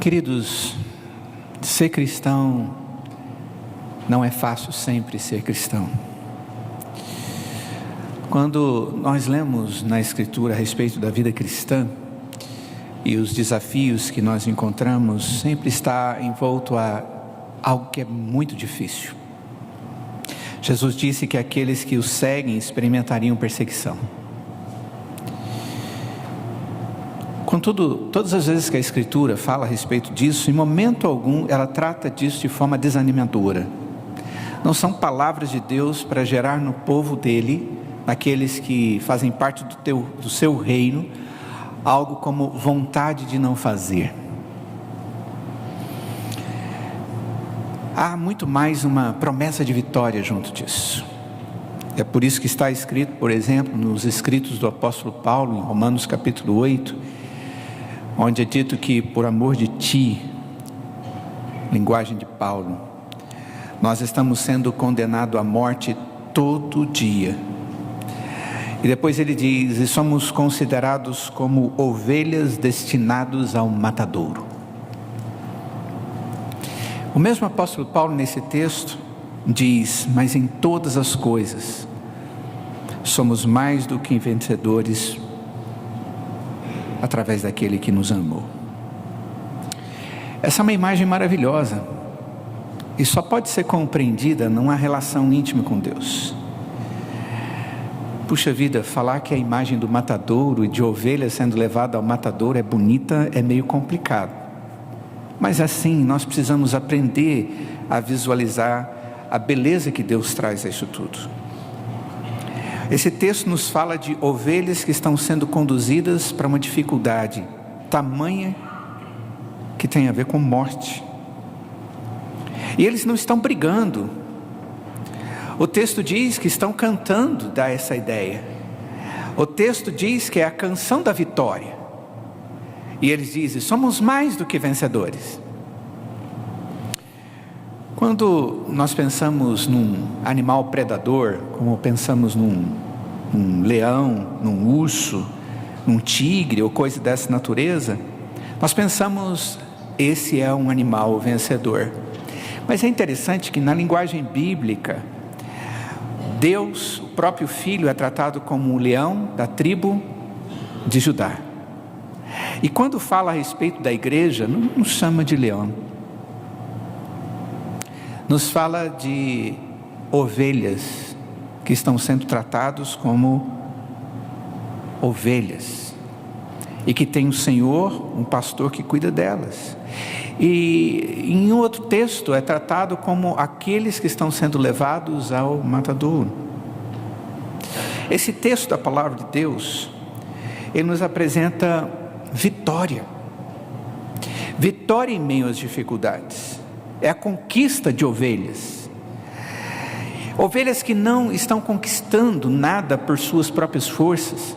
Queridos, ser cristão não é fácil sempre ser cristão. Quando nós lemos na Escritura a respeito da vida cristã e os desafios que nós encontramos, sempre está envolto a algo que é muito difícil. Jesus disse que aqueles que o seguem experimentariam perseguição. Contudo, todas as vezes que a Escritura fala a respeito disso, em momento algum ela trata disso de forma desanimadora. Não são palavras de Deus para gerar no povo dele, naqueles que fazem parte do seu reino, algo como vontade de não fazer. Há muito mais uma promessa de vitória junto disso. É por isso que está escrito, por exemplo, nos escritos do apóstolo Paulo, em Romanos capítulo 8, onde é dito que por amor de ti, linguagem de Paulo, nós estamos sendo condenados à morte todo dia. E depois ele diz, e somos considerados como ovelhas destinados ao matadouro. O mesmo apóstolo Paulo nesse texto diz, mas em todas as coisas, somos mais do que vencedores através daquele que nos amou. Essa é uma imagem maravilhosa e só pode ser compreendida numa relação íntima com Deus. Puxa vida, falar que a imagem do matadouro e de ovelha sendo levada ao matadouro é bonita, é meio complicado. Mas assim, nós precisamos aprender a visualizar a beleza que Deus traz a isso tudo. Esse texto nos fala de ovelhas que estão sendo conduzidas para uma dificuldade tamanha que tem a ver com morte. E eles não estão brigando. O texto diz que estão cantando, dá essa ideia. O texto diz que é a canção da vitória. E eles dizem, somos mais do que vencedores. Quando nós pensamos num animal predador, como pensamos num leão, num urso, num tigre ou coisa dessa natureza, nós pensamos, esse é um animal vencedor. Mas é interessante que na linguagem bíblica, Deus, o próprio Filho, é tratado como um leão da tribo de Judá. E quando fala a respeito da igreja, não nos chama de leão. Nos fala de ovelhas que estão sendo tratados como ovelhas. E que tem um Senhor, um pastor que cuida delas. E em outro texto é tratado como aqueles que estão sendo levados ao matadouro. Esse texto da palavra de Deus, ele nos apresenta vitória. Vitória em meio às dificuldades. É a conquista de ovelhas. Ovelhas que não estão conquistando nada por suas próprias forças,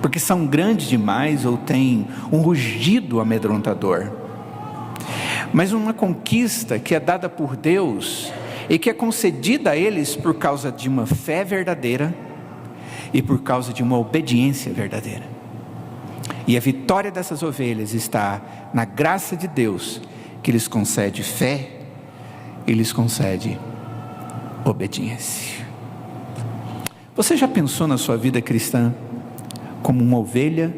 porque são grandes demais ou têm um rugido amedrontador. Mas uma conquista que é dada por Deus e que é concedida a eles por causa de uma fé verdadeira e por causa de uma obediência verdadeira. E a vitória dessas ovelhas está na graça de Deus, que lhes concede fé e lhes concede obediência. Você já pensou na sua vida cristã como uma ovelha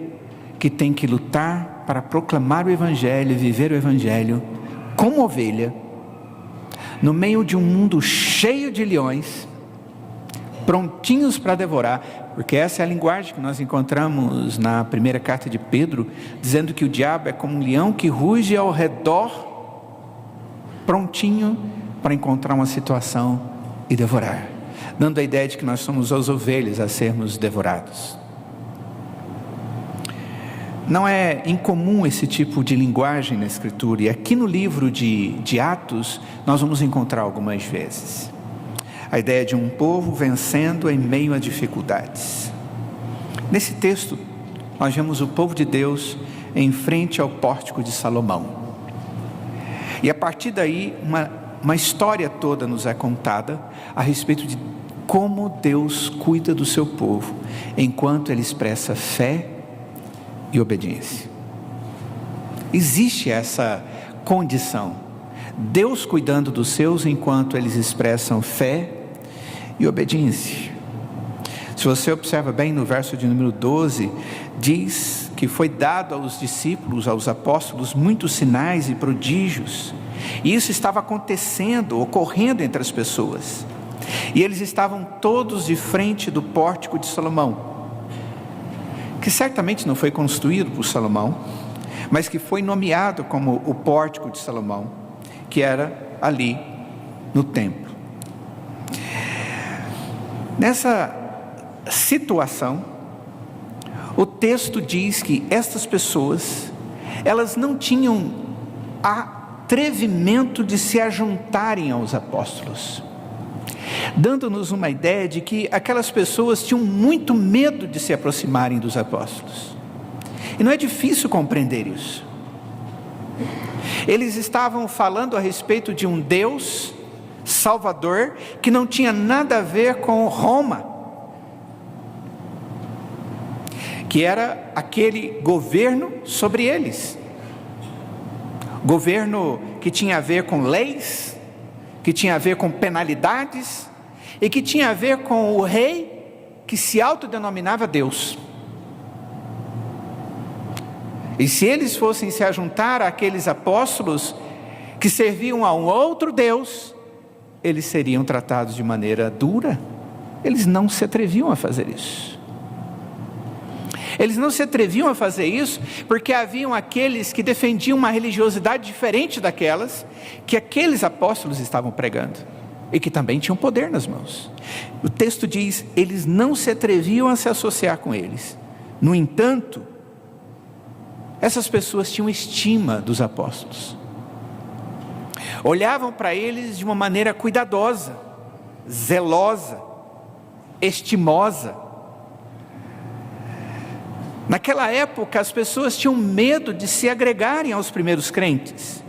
que tem que lutar para proclamar o Evangelho e viver o Evangelho como ovelha, no meio de um mundo cheio de leões, prontinhos para devorar, porque essa é a linguagem que nós encontramos na primeira carta de Pedro, dizendo que o diabo é como um leão que ruge ao redor, prontinho para encontrar uma situação e devorar, dando a ideia de que nós somos as ovelhas a sermos devorados. Não é incomum esse tipo de linguagem na Escritura, e aqui no livro de Atos nós vamos encontrar algumas vezes a ideia de um povo vencendo em meio a dificuldades. Nesse texto nós vemos o povo de Deus em frente ao pórtico de Salomão, e a partir daí uma história toda nos é contada a respeito de como Deus cuida do seu povo enquanto ele expressa fé e obediência. Existe essa condição. Deus cuidando dos seus enquanto eles expressam fé e obediência. Se você observa bem no verso de número 12, diz que foi dado aos discípulos, aos apóstolos, muitos sinais e prodígios. E isso estava acontecendo, ocorrendo entre as pessoas. E eles estavam todos de frente do pórtico de Salomão, que certamente não foi construído por Salomão, mas que foi nomeado como o pórtico de Salomão, que era ali no templo. Nessa situação, o texto diz que estas pessoas, elas não tinham atrevimento de se ajuntarem aos apóstolos, dando-nos uma ideia de que aquelas pessoas tinham muito medo de se aproximarem dos apóstolos. E não é difícil compreender isso. Eles estavam falando a respeito de um Deus Salvador que não tinha nada a ver com Roma, que era aquele governo sobre eles, governo que tinha a ver com leis, que tinha a ver com penalidades, e que tinha a ver com o rei que se autodenominava Deus. E se eles fossem se ajuntar àqueles apóstolos que serviam a um outro Deus, eles seriam tratados de maneira dura. Eles não se atreviam a fazer isso. Eles não se atreviam a fazer isso porque haviam aqueles que defendiam uma religiosidade diferente daquelas que aqueles apóstolos estavam pregando, e que também tinham poder nas mãos. O texto diz, eles não se atreviam a se associar com eles. No entanto, essas pessoas tinham estima dos apóstolos, olhavam para eles de uma maneira cuidadosa, zelosa, estimosa. Naquela época as pessoas tinham medo de se agregarem aos primeiros crentes,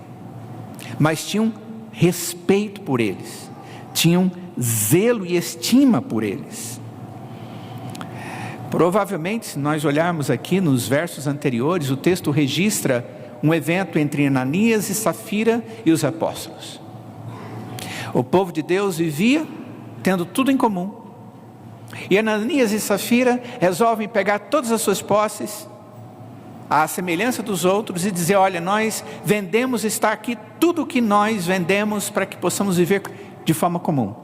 mas tinham respeito por eles, tinham zelo e estima por eles. Provavelmente, se nós olharmos aqui nos versos anteriores, o texto registra um evento entre Ananias e Safira e os apóstolos. O povo de Deus vivia tendo tudo em comum, e Ananias e Safira resolvem pegar todas as suas posses, à semelhança dos outros, e dizer, olha, nós vendemos, está aqui tudo o que nós vendemos para que possamos viver de forma comum.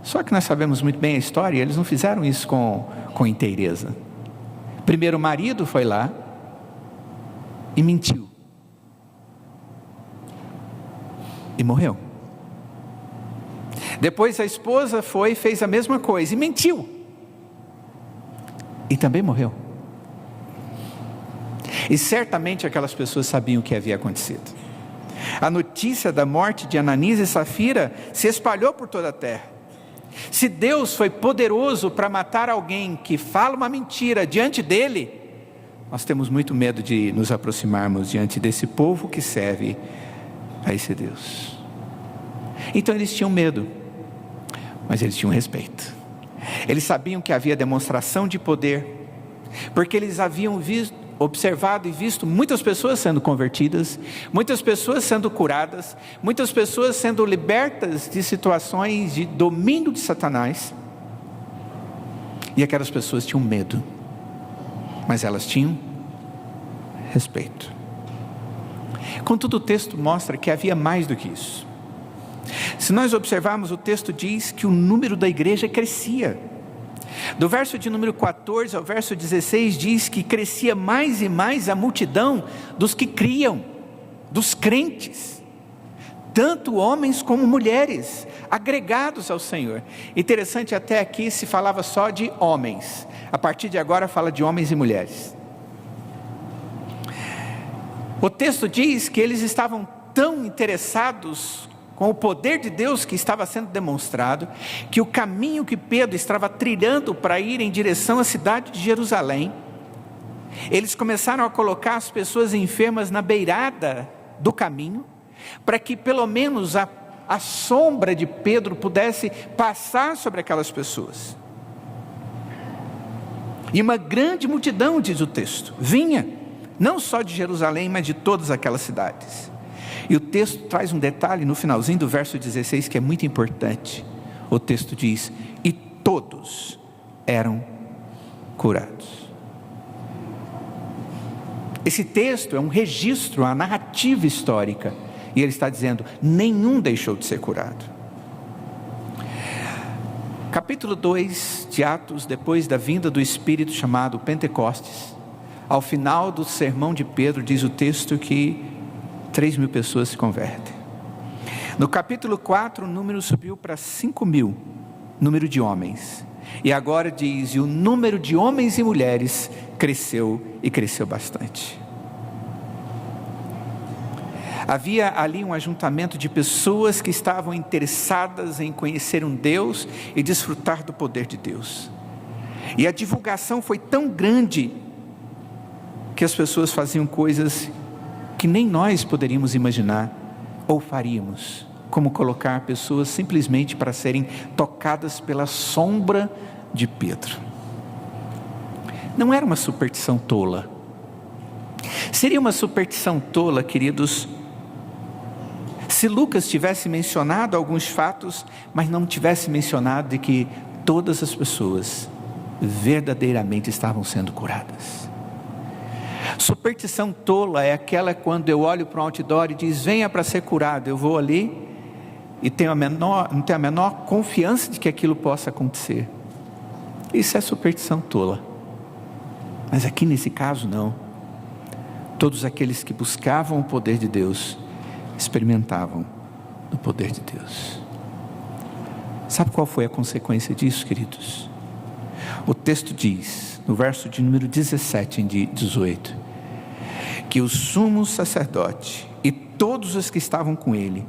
Só que nós sabemos muito bem a história, eles não fizeram isso com inteireza. Primeiro o marido foi lá e mentiu, e morreu. Depois a esposa foi e fez a mesma coisa, e mentiu, e também morreu. E certamente aquelas pessoas sabiam o que havia acontecido. A notícia da morte de Ananias e Safira se espalhou por toda a terra. Se Deus foi poderoso para matar alguém que fala uma mentira diante dele, nós temos muito medo de nos aproximarmos diante desse povo que serve a esse Deus. Então eles tinham medo, mas eles tinham respeito. Eles sabiam que havia demonstração de poder, porque eles haviam observado e visto muitas pessoas sendo convertidas, muitas pessoas sendo curadas, muitas pessoas sendo libertas de situações de domínio de Satanás. E aquelas pessoas tinham medo, mas elas tinham respeito. Contudo, o texto mostra que havia mais do que isso. Se nós observarmos, o texto diz que o número da igreja crescia. Do verso de número 14 ao verso 16 diz que crescia mais e mais a multidão dos que criam, dos crentes, tanto homens como mulheres, agregados ao Senhor. Interessante, até aqui se falava só de homens, a partir de agora fala de homens e mulheres. O texto diz que eles estavam tão interessados com o poder de Deus que estava sendo demonstrado, que o caminho que Pedro estava trilhando para ir em direção à cidade de Jerusalém, eles começaram a colocar as pessoas enfermas na beirada do caminho, para que pelo menos a sombra de Pedro pudesse passar sobre aquelas pessoas. E uma grande multidão, diz o texto, vinha não só de Jerusalém, mas de todas aquelas cidades. E o texto traz um detalhe no finalzinho do verso 16 que é muito importante. O texto diz: e todos eram curados. Esse texto é um registro, uma narrativa histórica, e ele está dizendo: nenhum deixou de ser curado. Capítulo 2 de Atos, depois da vinda do Espírito chamado Pentecostes, ao final do sermão de Pedro, diz o texto que 3.000 pessoas se convertem. No capítulo 4, o número subiu para 5.000, número de homens. E agora diz: e o número de homens e mulheres cresceu, e cresceu bastante. Havia ali um ajuntamento de pessoas que estavam interessadas em conhecer um Deus e desfrutar do poder de Deus. E a divulgação foi tão grande que as pessoas faziam coisas que nem nós poderíamos imaginar ou faríamos, como colocar pessoas simplesmente para serem tocadas pela sombra de Pedro. Não era uma superstição tola. Seria uma superstição tola, queridos, se Lucas tivesse mencionado alguns fatos, mas não tivesse mencionado de que todas as pessoas verdadeiramente estavam sendo curadas. Superstição tola é aquela quando eu olho para um outdoor e diz: venha para ser curado. Eu vou ali e não tenho a menor confiança de que aquilo possa acontecer. Isso é superstição tola. Mas aqui nesse caso não. Todos aqueles que buscavam o poder de Deus experimentavam o poder de Deus. Sabe qual foi a consequência disso, queridos? O texto diz, no verso de número 17 e 18, que o sumo sacerdote e todos os que estavam com ele,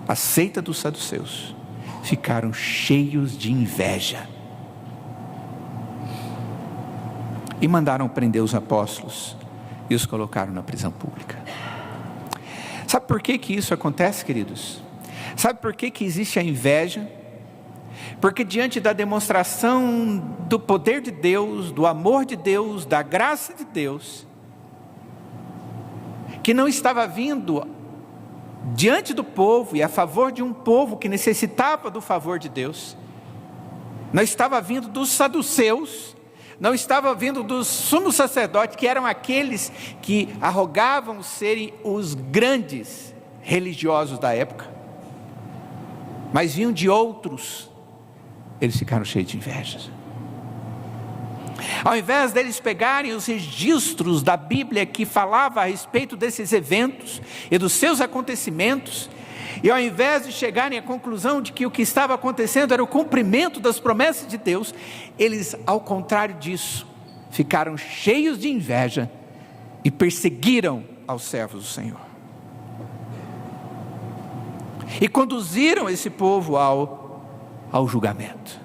a seita dos saduceus, ficaram cheios de inveja e mandaram prender os apóstolos e os colocaram na prisão pública. Sabe por que isso acontece, queridos? Sabe por que existe a inveja? Porque diante da demonstração do poder de Deus, do amor de Deus, da graça de Deus, que não estava vindo diante do povo e a favor de um povo que necessitava do favor de Deus, não estava vindo dos saduceus, não estava vindo dos sumos sacerdotes, que eram aqueles que arrogavam serem os grandes religiosos da época, mas vinham de outros. Eles ficaram cheios de inveja. Ao invés deles pegarem os registros da Bíblia que falava a respeito desses eventos e dos seus acontecimentos, e ao invés de chegarem à conclusão de que o que estava acontecendo era o cumprimento das promessas de Deus, eles, ao contrário disso, ficaram cheios de inveja e perseguiram aos servos do Senhor. E conduziram esse povo ao julgamento.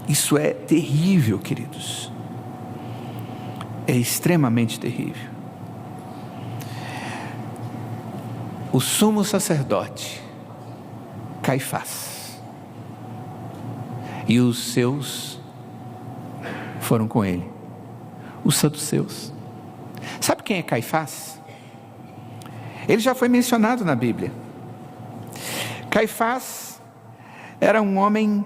Isso é terrível, queridos. É extremamente terrível. O sumo sacerdote, Caifás, e os seus foram com ele, os saduceus. Sabe quem é Caifás? Ele já foi mencionado na Bíblia. Caifás era um homem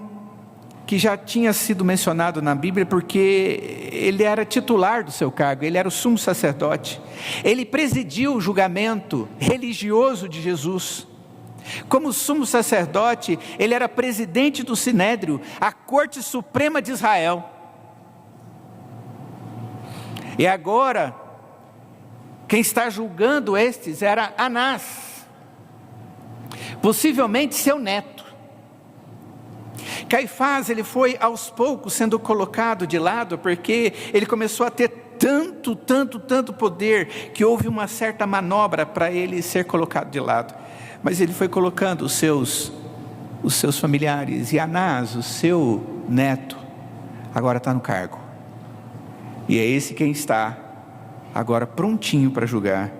que já tinha sido mencionado na Bíblia, porque ele era titular do seu cargo, ele era o sumo sacerdote, ele presidiu o julgamento religioso de Jesus. Como sumo sacerdote, ele era presidente do Sinédrio, a corte suprema de Israel. E agora, quem está julgando estes era Anás, possivelmente seu neto. Caifás, ele foi aos poucos sendo colocado de lado, porque ele começou a ter tanto poder, que houve uma certa manobra para ele ser colocado de lado. Mas ele foi colocando os seus familiares, e Anás, o seu neto, agora está no cargo. E é esse quem está agora prontinho para julgar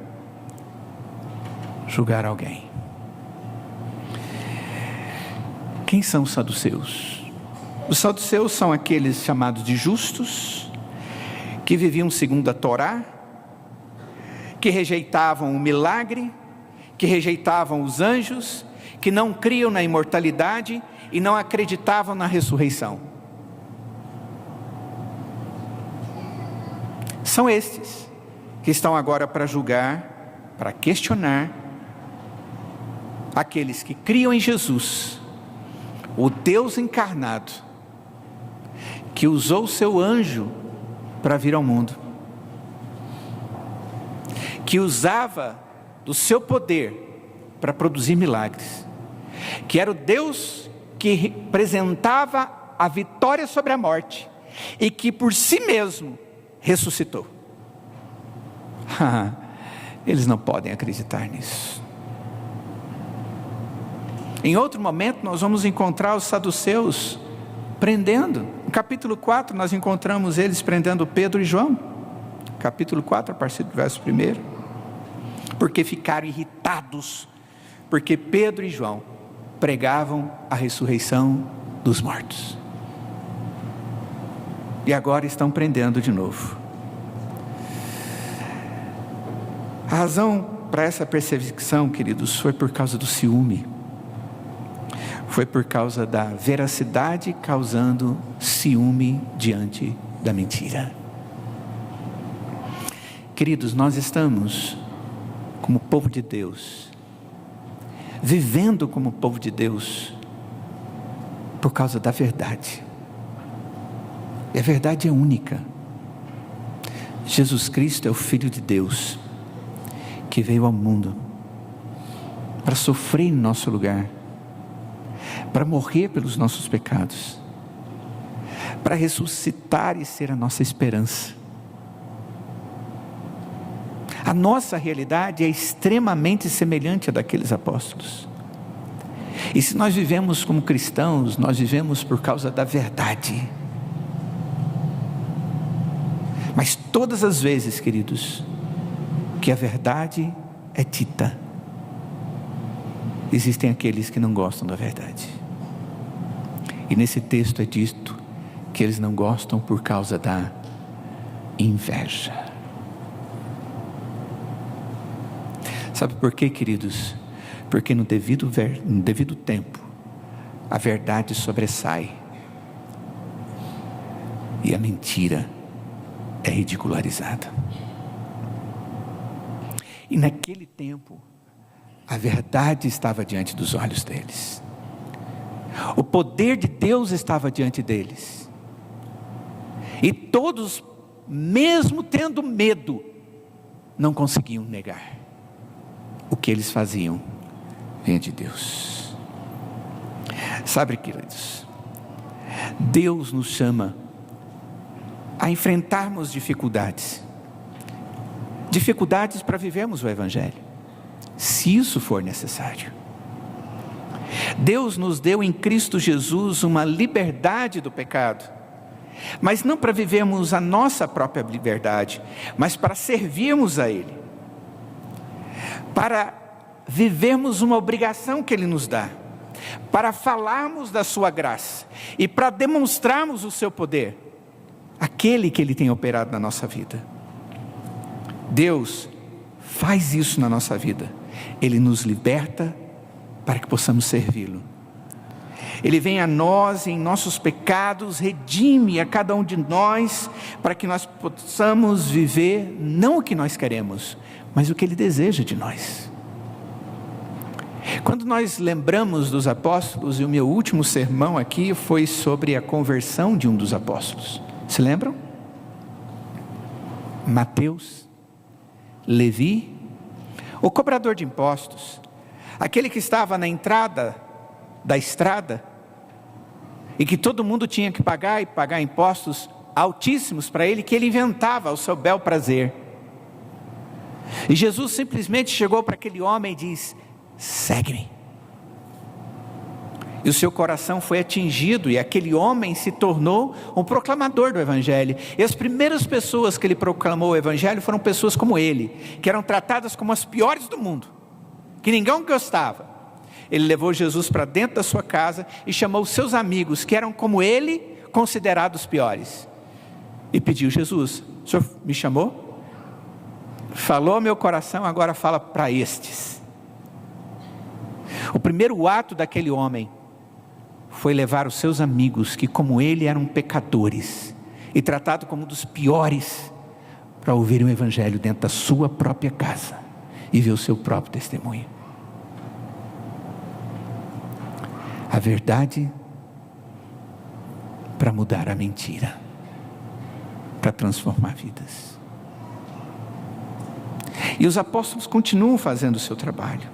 alguém. Quem são os saduceus? Os saduceus são aqueles chamados de justos, que viviam segundo a Torá, que rejeitavam o milagre, que rejeitavam os anjos, que não criam na imortalidade e não acreditavam na ressurreição. São estes que estão agora para julgar, para questionar aqueles que criam em Jesus, o Deus encarnado, que usou o seu anjo para vir ao mundo, que usava do seu poder para produzir milagres, que era o Deus que representava a vitória sobre a morte e que por si mesmo ressuscitou. Eles não podem acreditar nisso. Em outro momento nós vamos encontrar os saduceus prendendo. No capítulo 4 nós encontramos eles prendendo Pedro e João. Capítulo 4, a partir do verso 1. Porque ficaram irritados, porque Pedro e João pregavam a ressurreição dos mortos. E agora estão prendendo de novo. A razão para essa perseguição, queridos, foi por causa do ciúme. Foi por causa da veracidade causando ciúme diante da mentira. Queridos, nós estamos como povo de Deus, vivendo como povo de Deus, por causa da verdade. E a verdade é única. Jesus Cristo é o Filho de Deus, que veio ao mundo para sofrer em nosso lugar, para morrer pelos nossos pecados, para ressuscitar e ser a nossa esperança. A nossa realidade é extremamente semelhante à daqueles apóstolos. E se nós vivemos como cristãos, nós vivemos por causa da verdade. Mas todas as vezes, queridos, que a verdade é dita, existem aqueles que não gostam da verdade. E nesse texto é dito que eles não gostam por causa da inveja. Sabe por quê, queridos? Porque no devido tempo, a verdade sobressai e a mentira é ridicularizada. E naquele tempo, a verdade estava diante dos olhos deles. O poder de Deus estava diante deles. E todos, mesmo tendo medo, não conseguiam negar. O que eles faziam vinha de Deus. Sabe, queridos, Deus nos chama a enfrentarmos dificuldades para vivermos o Evangelho, se isso for necessário. Deus nos deu em Cristo Jesus uma liberdade do pecado, mas não para vivermos a nossa própria liberdade, mas para servirmos a Ele, para vivermos uma obrigação que Ele nos dá, para falarmos da sua graça e para demonstrarmos o seu poder, aquele que Ele tem operado na nossa vida. Deus faz isso na nossa vida. Ele nos liberta para que possamos servi-lo. Ele vem a nós em nossos pecados, redime a cada um de nós, para que nós possamos viver não o que nós queremos, mas o que Ele deseja de nós. Quando nós lembramos dos apóstolos, e o meu último sermão aqui foi sobre a conversão de um dos apóstolos, se lembram? Mateus, Levi, o cobrador de impostos, aquele que estava na entrada da estrada, e que todo mundo tinha que pagar, e pagar impostos altíssimos para ele, que ele inventava ao seu bel prazer. E Jesus simplesmente chegou para aquele homem e disse: segue-me. E o seu coração foi atingido, e aquele homem se tornou um proclamador do Evangelho. E as primeiras pessoas que ele proclamou o Evangelho foram pessoas como ele, que eram tratadas como as piores do mundo, que ninguém gostava. Ele levou Jesus para dentro da sua casa e chamou os seus amigos, que eram como ele, considerados piores, e pediu: Jesus, o senhor me chamou? falou meu coração, agora fala para estes. O primeiro ato daquele homem foi levar os seus amigos, que como ele eram pecadores, e tratado como um dos piores, para ouvirem o evangelho dentro da sua própria casa, e ver o seu próprio testemunho. A verdade para mudar a mentira, para transformar vidas. E os apóstolos continuam fazendo o seu trabalho.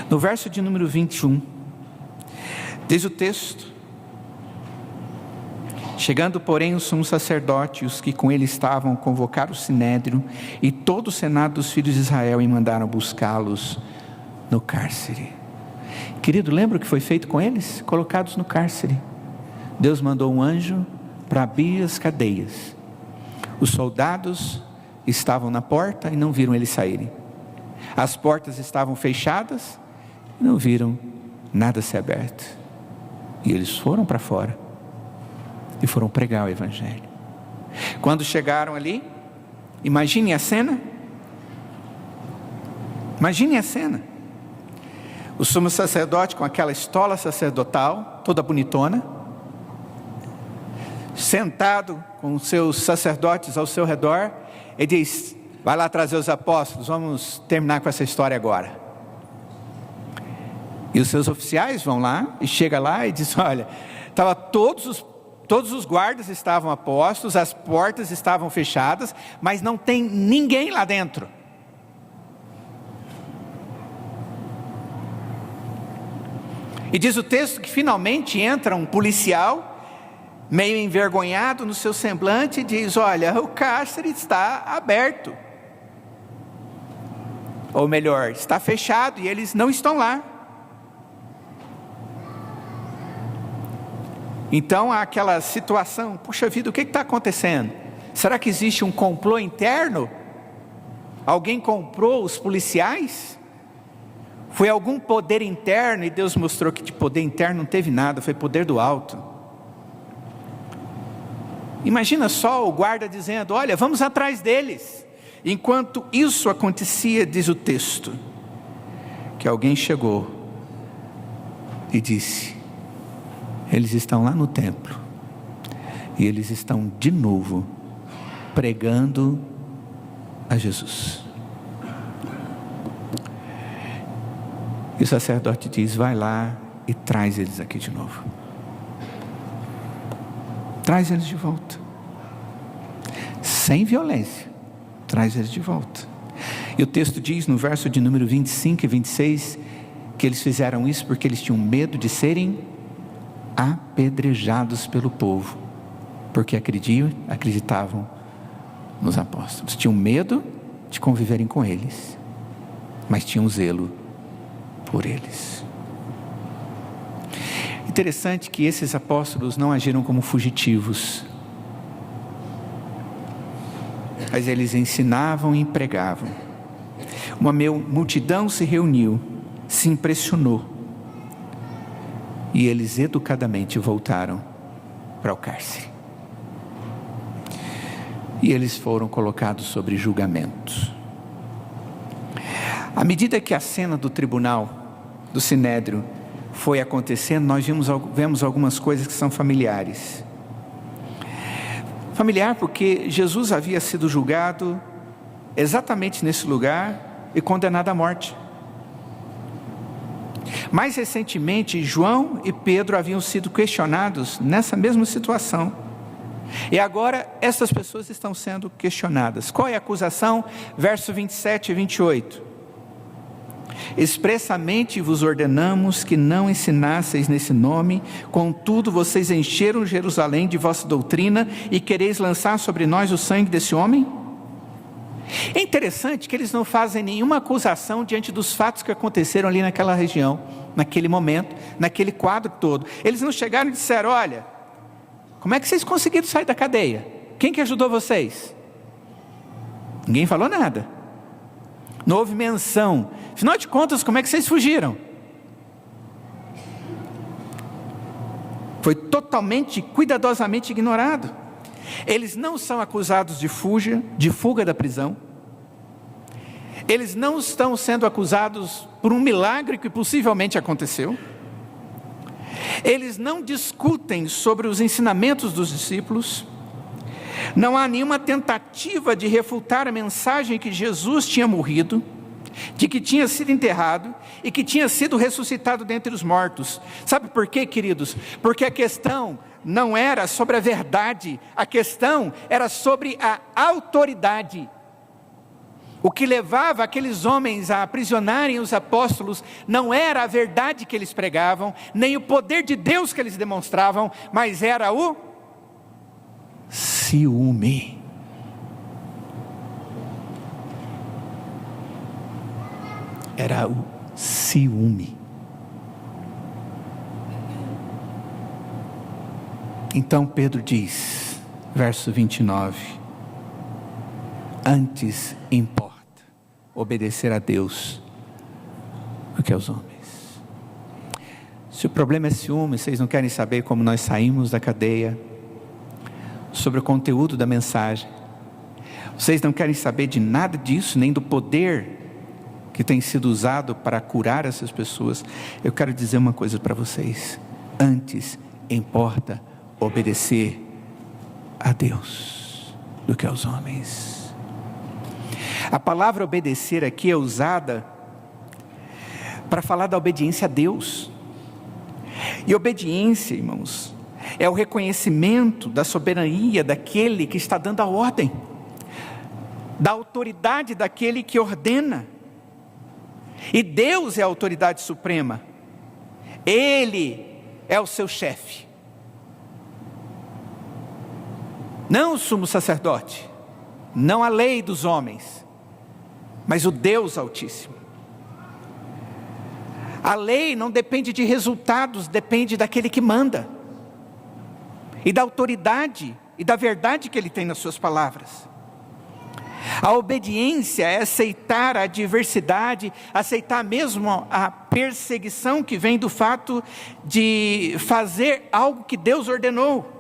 No verso de número 21, diz o texto: chegando porém o sumo sacerdote e os que com ele estavam, convocaram o sinédrio e todo o senado dos filhos de Israel, e mandaram buscá-los no cárcere. Querido, lembra o que foi feito com eles? Colocados no cárcere. Deus mandou um anjo para abrir as cadeias. Os soldados estavam na porta e não viram eles saírem. As portas estavam fechadas e não viram nada ser aberto. E eles foram para fora e foram pregar o evangelho. Quando chegaram ali, imagine a cena. Imagine a cena. O sumo sacerdote com aquela estola sacerdotal, toda bonitona, sentado com os seus sacerdotes ao seu redor, ele diz: vai lá trazer os apóstolos, vamos terminar com essa história agora. E os seus oficiais vão lá, e chega lá e diz: olha, estava todos os guardas estavam a postos, as portas estavam fechadas, mas não tem ninguém lá dentro. E diz o texto que finalmente entra um policial, meio envergonhado no seu semblante, e diz: olha, o cárcere está aberto. Ou melhor, está fechado e eles não estão lá. Então há aquela situação: puxa vida, o que está acontecendo? Será que existe um complô interno? Alguém comprou os policiais? Foi algum poder interno? E Deus mostrou que de poder interno não teve nada, foi poder do alto. Imagina só o guarda dizendo: olha, vamos atrás deles. Enquanto isso acontecia, diz o texto, que alguém chegou e disse: eles estão lá no templo, e eles estão de novo pregando a Jesus. E o sacerdote diz: vai lá e traz eles aqui de novo. Traz eles de volta. Sem violência. Traz eles de volta. E o texto diz no verso de número 25 e 26, que eles fizeram isso porque eles tinham medo de serem apedrejados pelo povo. Porque acreditavam nos apóstolos. Tinham medo de conviverem com eles, mas tinham zelo por eles. Interessante que esses apóstolos não agiram como fugitivos, mas eles ensinavam e pregavam. Uma multidão se reuniu, se impressionou, e eles educadamente voltaram para o cárcere. E eles foram colocados sobre julgamento. À medida que a cena do tribunal, do sinédrio, foi acontecendo, nós vemos algumas coisas que são familiares. Familiar porque Jesus havia sido julgado exatamente nesse lugar e condenado à morte. Mais recentemente, João e Pedro haviam sido questionados nessa mesma situação. E agora essas pessoas estão sendo questionadas. Qual é a acusação? Verso 27 e 28. Expressamente vos ordenamos que não ensinasseis nesse nome, contudo vocês encheram Jerusalém de vossa doutrina e quereis lançar sobre nós o sangue desse homem? É interessante que eles não fazem nenhuma acusação diante dos fatos que aconteceram ali naquela região, naquele momento, naquele quadro todo. Eles não chegaram e disseram: olha, como é que vocês conseguiram sair da cadeia? Quem que ajudou vocês? Ninguém falou nada. Não houve menção. Afinal de contas, como é que vocês fugiram? Foi totalmente, cuidadosamente ignorado. Eles não são acusados de fuga da prisão. Eles não estão sendo acusados por um milagre que possivelmente aconteceu. Eles não discutem sobre os ensinamentos dos discípulos. Não há nenhuma tentativa de refutar a mensagem que Jesus tinha morrido, de que tinha sido enterrado e que tinha sido ressuscitado dentre os mortos. Sabe por quê, queridos? Porque a questão não era sobre a verdade, a questão era sobre a autoridade. O que levava aqueles homens a aprisionarem os apóstolos não era a verdade que eles pregavam, nem o poder de Deus que eles demonstravam, mas era o ciúme. Era o ciúme. Então Pedro diz, verso 29, antes importa obedecer a Deus do que aos homens. Se o problema é ciúme, vocês não querem saber como nós saímos da cadeia, sobre o conteúdo da mensagem, vocês não querem saber de nada disso, nem do poder que tem sido usado para curar essas pessoas, eu quero dizer uma coisa para vocês: antes importa obedecer a Deus do que aos homens. A palavra obedecer aqui é usada para falar da obediência a Deus. E obediência, irmãos, é o reconhecimento da soberania daquele que está dando a ordem, da autoridade daquele que ordena. E Deus é a autoridade suprema. Ele é o seu chefe. Não o sumo sacerdote, não a lei dos homens, mas o Deus Altíssimo. A lei não depende de resultados, depende daquele que manda, e da autoridade e da verdade que ele tem nas suas palavras. A obediência é aceitar a adversidade, aceitar mesmo a perseguição que vem do fato de fazer algo que Deus ordenou.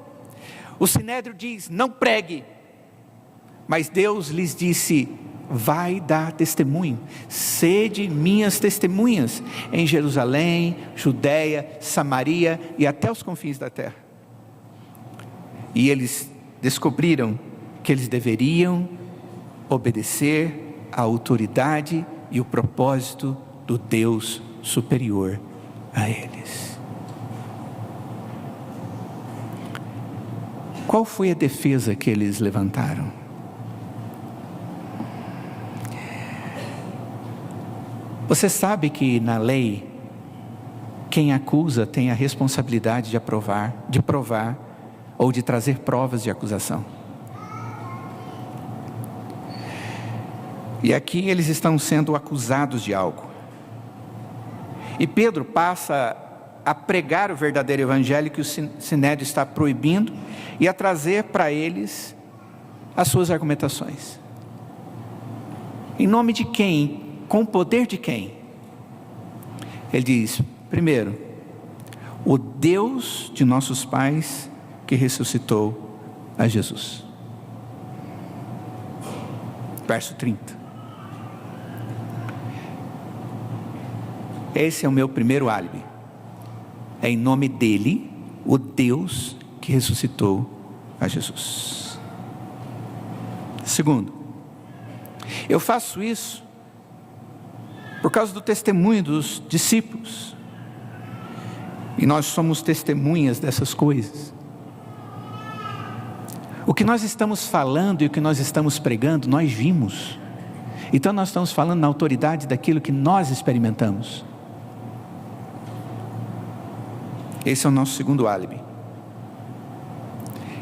O Sinédrio diz, não pregue, mas Deus lhes disse, vai dar testemunho, sede minhas testemunhas, em Jerusalém, Judeia, Samaria e até os confins da terra. E eles descobriram que eles deveriam obedecer à autoridade e o propósito do Deus superior a eles. Qual foi a defesa que eles levantaram? Você sabe que na lei, quem acusa tem a responsabilidade de provar ou de trazer provas de acusação. E aqui eles estão sendo acusados de algo. E Pedro passa a pregar o verdadeiro evangelho que o Sinédrio está proibindo e a trazer para eles as suas argumentações. Em nome de quem? Com o poder de quem? Ele diz, primeiro, o Deus de nossos pais que ressuscitou a Jesus. Verso 30. Esse é o meu primeiro álibi. É em nome dele, o Deus que ressuscitou a Jesus. Segundo, eu faço isso por causa do testemunho dos discípulos. E nós somos testemunhas dessas coisas. O que nós estamos falando e o que nós estamos pregando, nós vimos. Então nós estamos falando na autoridade daquilo que nós experimentamos. Esse é o nosso segundo álibi.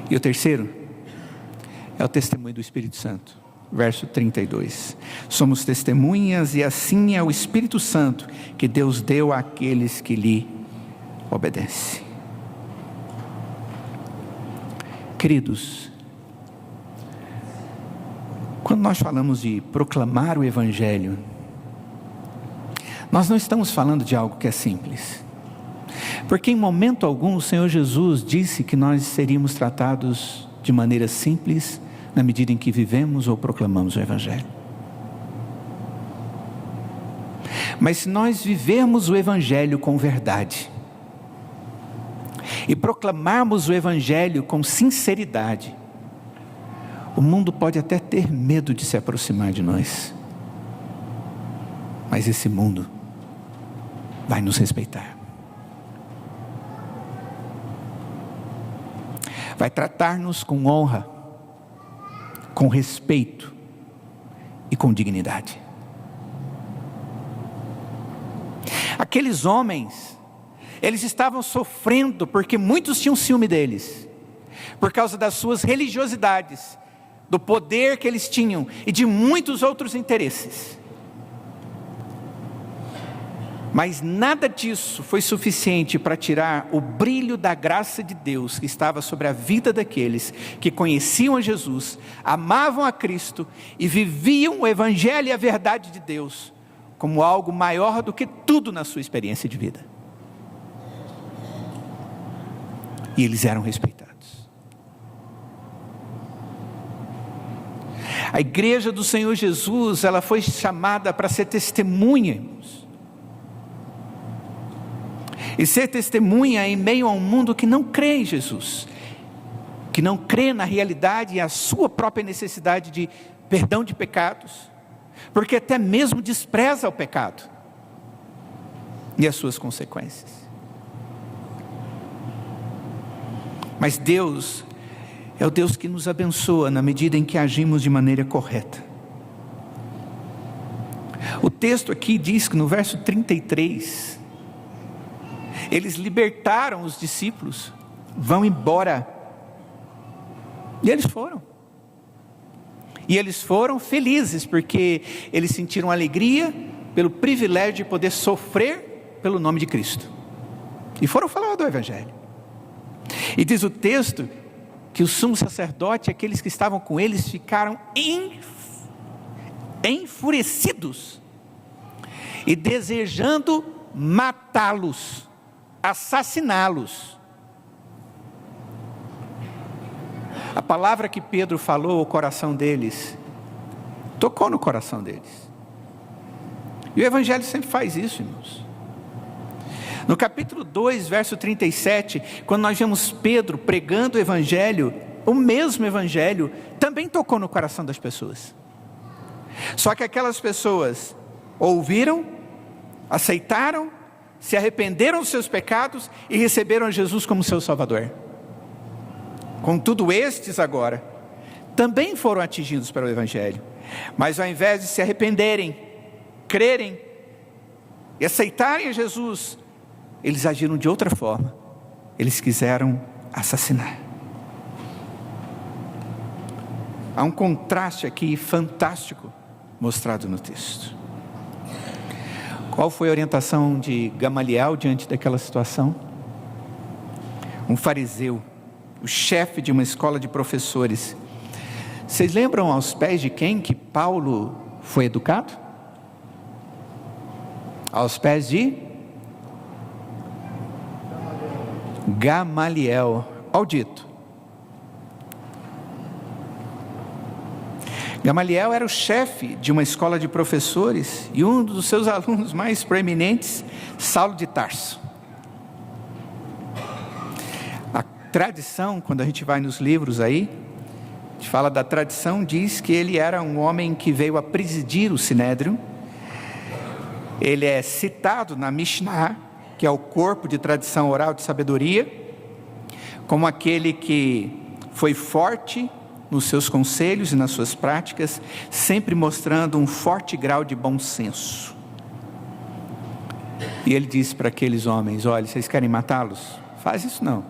E o terceiro é o testemunho do Espírito Santo. Verso 32. Somos testemunhas e assim é o Espírito Santo que Deus deu àqueles que lhe obedecem. Queridos, quando nós falamos de proclamar o Evangelho, nós não estamos falando de algo que é simples. Porque em momento algum o Senhor Jesus disse que nós seríamos tratados de maneira simples na medida em que vivemos ou proclamamos o Evangelho. Mas se nós vivermos o Evangelho com verdade, e proclamarmos o Evangelho com sinceridade, o mundo pode até ter medo de se aproximar de nós, mas esse mundo vai nos respeitar, vai tratar-nos com honra, com respeito e com dignidade. Aqueles homens, eles estavam sofrendo porque muitos tinham ciúme deles, por causa das suas religiosidades, do poder que eles tinham e de muitos outros interesses. Mas nada disso foi suficiente para tirar o brilho da graça de Deus que estava sobre a vida daqueles que conheciam a Jesus, amavam a Cristo e viviam o Evangelho e a verdade de Deus como algo maior do que tudo na sua experiência de vida. E eles eram respeitados. A igreja do Senhor Jesus, ela foi chamada para ser testemunha, irmãos. E ser testemunha em meio a um mundo que não crê em Jesus, que não crê na realidade e a sua própria necessidade de perdão de pecados, porque até mesmo despreza o pecado e as suas consequências. Mas Deus é o Deus que nos abençoa na medida em que agimos de maneira correta. O texto aqui diz que no verso 33, eles libertaram os discípulos, vão embora, e eles foram. E eles foram felizes, porque eles sentiram alegria pelo privilégio de poder sofrer pelo nome de Cristo. E foram falar do Evangelho. E diz o texto que o sumo sacerdote e aqueles que estavam com eles ficaram enfurecidos e desejando matá-los, assassiná-los. A palavra que Pedro falou ao coração deles, tocou no coração deles. E o Evangelho sempre faz isso, irmãos. No capítulo 2, verso 37, quando nós vemos Pedro pregando o Evangelho, o mesmo Evangelho também tocou no coração das pessoas. Só que aquelas pessoas ouviram, aceitaram, se arrependeram dos seus pecados e receberam Jesus como seu Salvador. Contudo, estes agora também foram atingidos pelo Evangelho, mas ao invés de se arrependerem, crerem e aceitarem a Jesus, eles agiram de outra forma. Eles quiseram assassinar. Há um contraste aqui fantástico mostrado no texto. Qual foi a orientação de Gamaliel diante daquela situação? Um fariseu, o chefe de uma escola de professores. Vocês lembram aos pés de quem que Paulo foi educado? Aos pés de Gamaliel. Ao dito. Gamaliel era o chefe de uma escola de professores e um dos seus alunos mais proeminentes, Saulo de Tarso. A tradição, quando a gente vai nos livros aí, a gente fala da tradição, diz que ele era um homem que veio a presidir o Sinédrio. Ele é citado na Mishnah, que é o corpo de tradição oral de sabedoria, como aquele que foi forte nos seus conselhos e nas suas práticas, sempre mostrando um forte grau de bom senso. E ele disse para aqueles homens: olha, vocês querem matá-los? Faz isso não,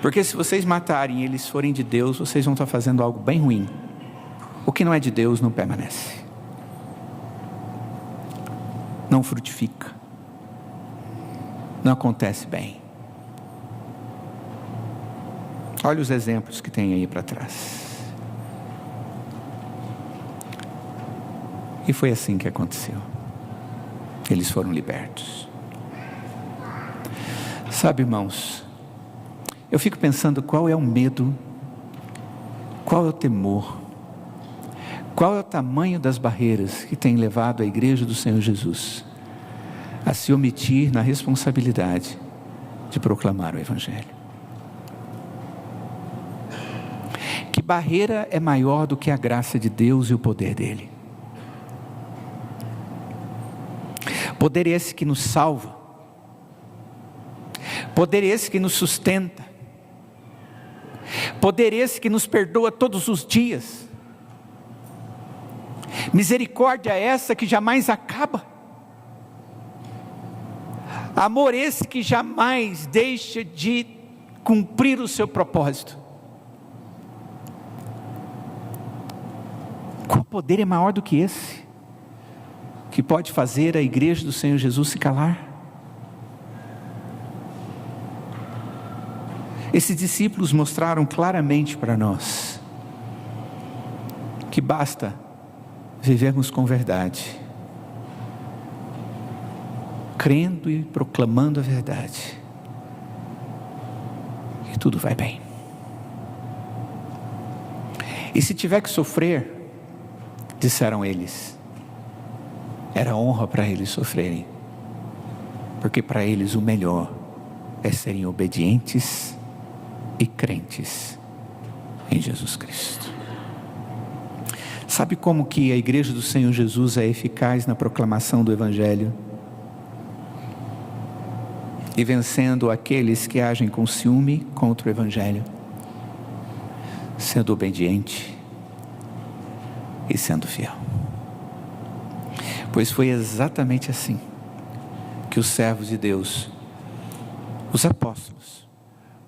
porque se vocês matarem e eles forem de Deus, vocês vão estar fazendo algo bem ruim. O que não é de Deus não permanece, não frutifica, não acontece bem. Olha os exemplos que tem aí para trás. E foi assim que aconteceu. Eles foram libertos. Sabe, irmãos, eu fico pensando qual é o medo, qual é o temor, Qual é o tamanho das barreiras que tem levado a igreja do Senhor Jesus a se omitir na responsabilidade de proclamar o Evangelho? Que barreira é maior do que a graça de Deus e o poder dele? Poder esse que nos salva, poder esse que nos sustenta, poder esse que nos perdoa todos os dias, misericórdia essa que jamais acaba, amor esse que jamais deixa de cumprir o seu propósito. Qual poder é maior do que esse, que pode fazer a igreja do Senhor Jesus se calar? Esses discípulos mostraram claramente para nós que basta vivermos com verdade, crendo e proclamando a verdade, e tudo vai bem. E se tiver que sofrer, disseram eles, era honra para eles sofrerem, porque para eles o melhor é serem obedientes e crentes em Jesus Cristo. Sabe como que a igreja do Senhor Jesus é eficaz na proclamação do Evangelho? E vencendo aqueles que agem com ciúme contra o Evangelho, sendo obediente e sendo fiel. Pois foi exatamente assim que os servos de Deus, os apóstolos,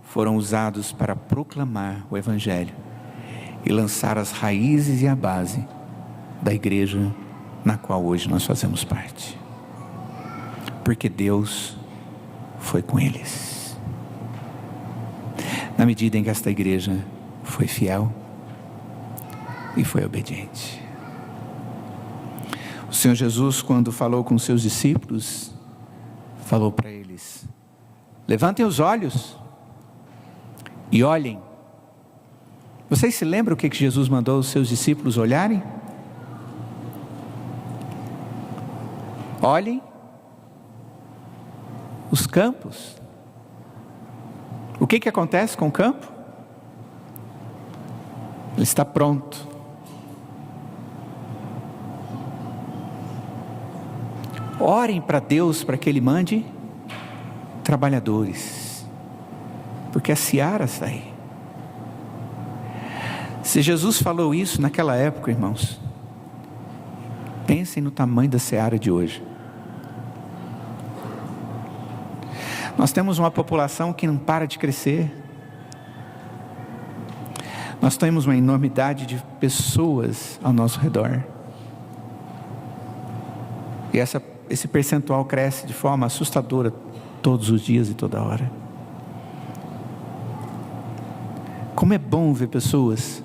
foram usados para proclamar o Evangelho e lançar as raízes e a base da igreja na qual hoje nós fazemos parte. Porque Deus foi com eles. Na medida em que esta igreja foi fiel e foi obediente. O Senhor Jesus, quando falou com seus discípulos, falou para eles: levantem os olhos e olhem. Vocês se lembram o que Jesus mandou os seus discípulos olharem? Olhem os campos. O que acontece com o campo? Ele está pronto. Orem para Deus para que Ele mande trabalhadores, porque a seara está aí. Se Jesus falou isso naquela época, irmãos, pensem no tamanho da seara de hoje. Nós temos uma população que não para de crescer. Nós temos uma enormidade de pessoas ao nosso redor. E esse percentual cresce de forma assustadora todos os dias e toda hora. Como é bom ver pessoas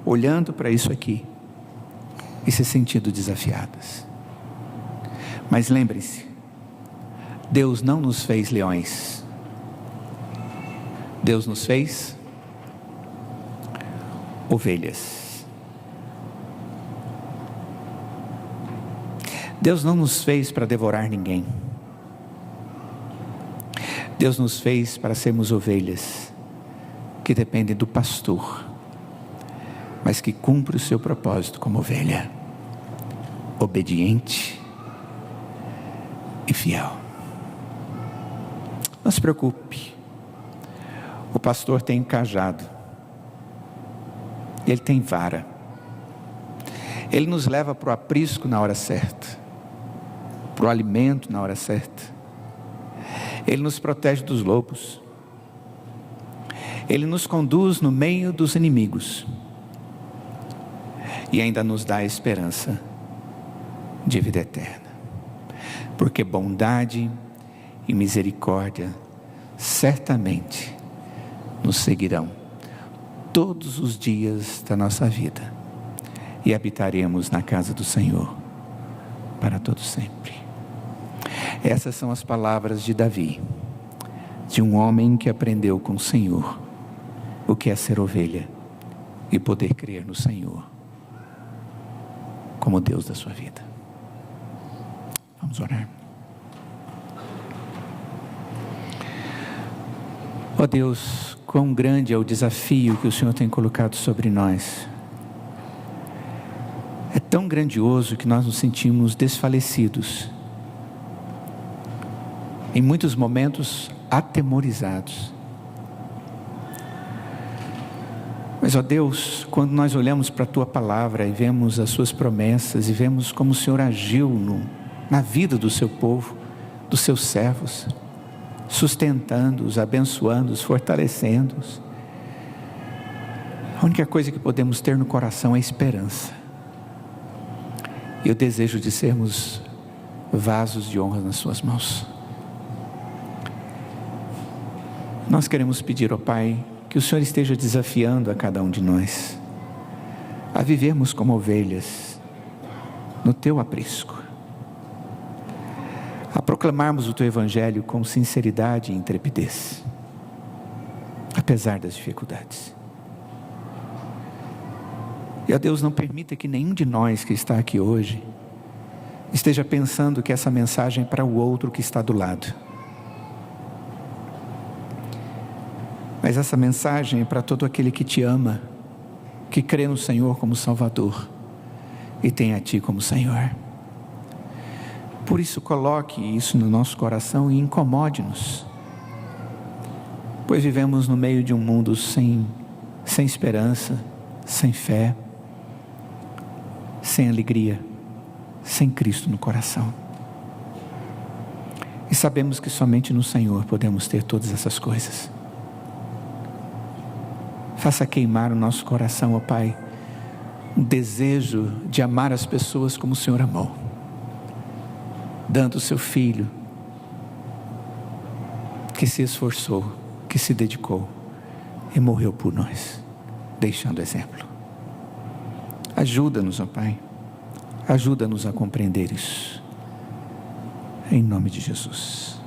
olhando para isso aqui e se sentindo desafiadas. Mas lembre-se, Deus não nos fez leões. Deus nos fez ovelhas. Deus não nos fez para devorar ninguém. Deus nos fez para sermos ovelhas que dependem do pastor, mas que cumpre o seu propósito como ovelha, obediente e fiel. Não se preocupe, o pastor tem cajado, ele tem vara, ele nos leva para o aprisco na hora certa, para o alimento na hora certa, ele nos protege dos lobos, ele nos conduz no meio dos inimigos, e ainda nos dá a esperança de vida eterna, porque bondade e misericórdia certamente nos seguirão todos os dias da nossa vida, e habitaremos na casa do Senhor para todo sempre. Essas são as palavras de Davi, de um homem que aprendeu com o Senhor o que é ser ovelha e poder crer no Senhor como Deus da sua vida. Vamos orar. Ó Deus, quão grande é o desafio que o Senhor tem colocado sobre nós. É tão grandioso que nós nos sentimos desfalecidos, em muitos momentos atemorizados. Mas, ó Deus, quando nós olhamos para a Tua Palavra e vemos as Suas promessas e vemos como o Senhor agiu na vida do Seu povo, dos Seus servos, sustentando-os, abençoando-os, fortalecendo-os, a única coisa que podemos ter no coração é esperança e o desejo de sermos vasos de honra nas Suas mãos. Nós queremos pedir ao Pai que o Senhor esteja desafiando a cada um de nós a vivermos como ovelhas no Teu aprisco, a proclamarmos o Teu Evangelho com sinceridade e intrepidez, apesar das dificuldades. E, ó Deus, não permita que nenhum de nós que está aqui hoje esteja pensando que essa mensagem é para o outro que está do lado. Mas essa mensagem é para todo aquele que Te ama, que crê no Senhor como Salvador e tem a Ti como Senhor. Por isso, coloque isso no nosso coração e incomode-nos, pois vivemos no meio de um mundo sem esperança, sem fé, sem alegria, sem Cristo no coração. E sabemos que somente no Senhor podemos ter todas essas coisas. Faça queimar o nosso coração, ó Pai, um desejo de amar as pessoas como o Senhor amou, dando o Seu Filho, que se esforçou, que se dedicou e morreu por nós, deixando exemplo. Ajuda-nos, ó Pai, ajuda-nos a compreender isso, em nome de Jesus.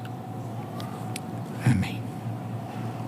Amém.